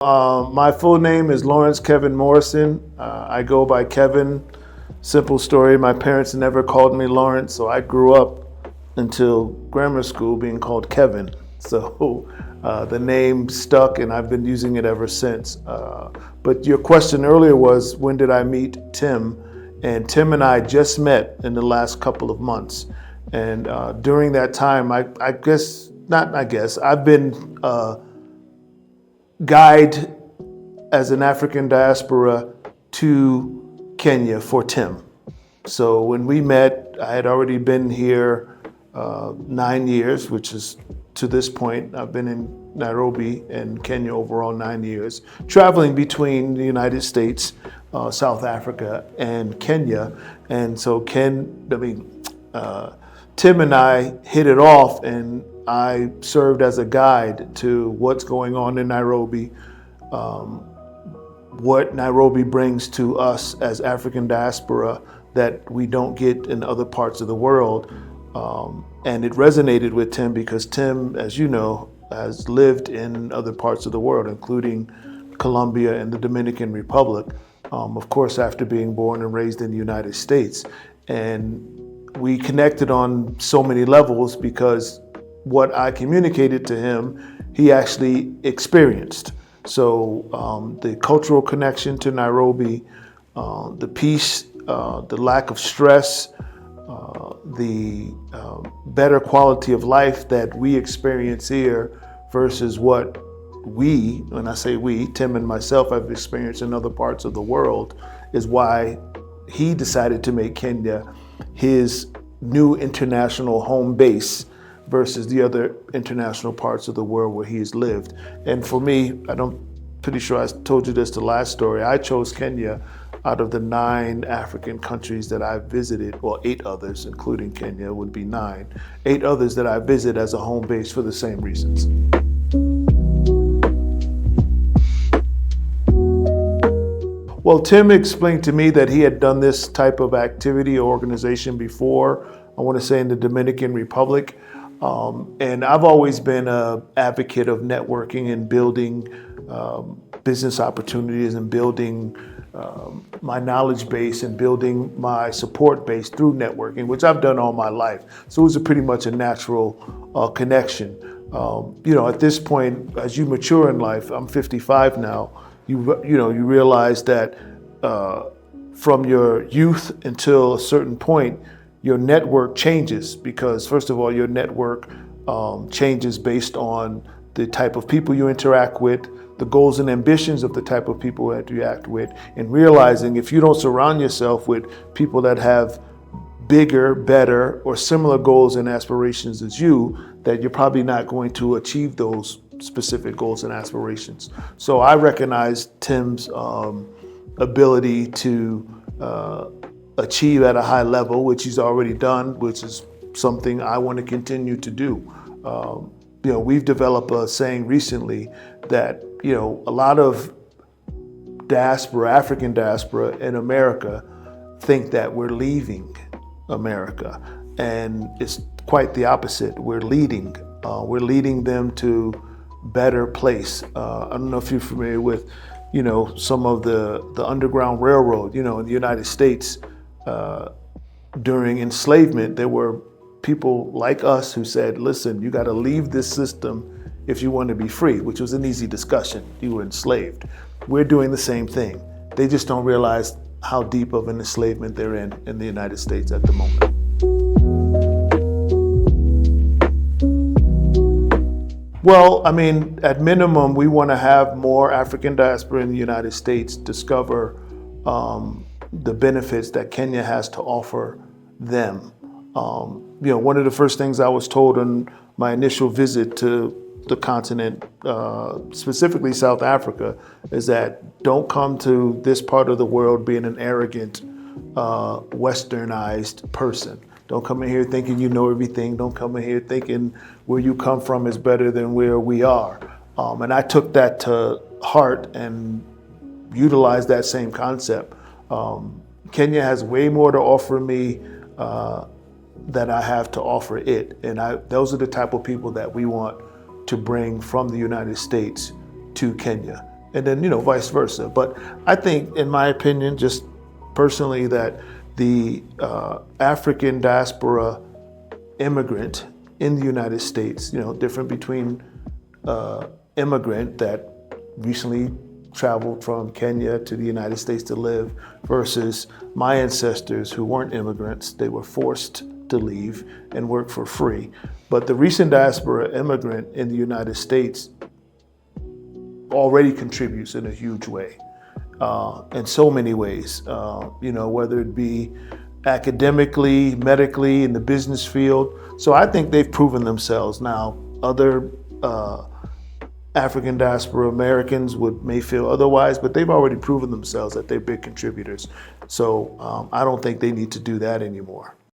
My full name is Lawrence Kevin Morrison. I go by Kevin. Simple story, my parents never called me Lawrence, so I grew up until grammar school being called Kevin. So the name stuck and I've been using it ever since. But your question earlier was, when did I meet Tim? And Tim and I just met in the last couple of months. And during that time, I've been guide as an African diaspora to Kenya for Tim. So when we met, I had already been here 9 years, which is to this point, I've been in Nairobi and Kenya overall 9 years, traveling between the United States, South Africa, and Kenya. And so Tim and I hit it off, and I served as a guide to what's going on in Nairobi, what Nairobi brings to us as African diaspora that we don't get in other parts of the world. And it resonated with Tim because Tim, as you know, has lived in other parts of the world, including Colombia and the Dominican Republic, of course, after being born and raised in the United States. And we connected on so many levels because what I communicated to him, he actually experienced. So the cultural connection to Nairobi, the peace, the lack of stress, the better quality of life that we experience here versus what we, when I say we, Tim and myself, have experienced in other parts of the world, is why he decided to make Kenya his new international home base versus the other international parts of the world where he's lived. And for me, pretty sure I told you this the last story, I chose Kenya out of the 9 African countries that I visited, well, 8 others, including Kenya would be 9, 8 others that I visit as a home base for the same reasons. Well, Tim explained to me that he had done this type of activity or organization before, I want to say in the Dominican Republic. And I've always been an advocate of networking and building business opportunities and building my knowledge base and building my support base through networking, which I've done all my life. So it was pretty much a natural connection. At this point, as you mature in life, I'm 55 now, you realize that from your youth until a certain point, your network changes because, first of all, your network changes based on the type of people you interact with, the goals and ambitions of the type of people that you act with, and realizing if you don't surround yourself with people that have bigger, better, or similar goals and aspirations as you, that you're probably not going to achieve those specific goals and aspirations. So I recognized Tim's ability to achieve at a high level, which he's already done, which is something I want to continue to do. We've developed a saying recently that, a lot of diaspora, African diaspora in America think that we're leaving America. And it's quite the opposite. We're leading them to better place. I don't know if you're familiar with, some of the Underground Railroad, in the United States. During enslavement, there were people like us who said, listen, you got to leave this system if you want to be free, which was an easy discussion. You were enslaved. We're doing the same thing. They just don't realize how deep of an enslavement they're in the United States at the moment. Well, at minimum, we want to have more African diaspora in the United States discover the benefits that Kenya has to offer them. One of the first things I was told on my initial visit to the continent, specifically South Africa, is that don't come to this part of the world being an arrogant, westernized person. Don't come in here thinking you know everything. Don't come in here thinking where you come from is better than where we are. And I took that to heart and utilized that same concept. Kenya has way more to offer me that I have to offer it. And those are the type of people that we want to bring from the United States to Kenya. and then vice versa. But I think, in my opinion, just personally, that the African diaspora immigrant in the United States, different between immigrant that recently traveled from Kenya to the United States to live versus my ancestors who weren't immigrants. They were forced to leave and work for free. But the recent diaspora immigrant in the United States already contributes in a huge way, in so many ways, whether it be academically, medically, in the business field. So I think they've proven themselves. Now, other African diaspora Americans may feel otherwise, but they've already proven themselves that they're big contributors. So I don't think they need to do that anymore.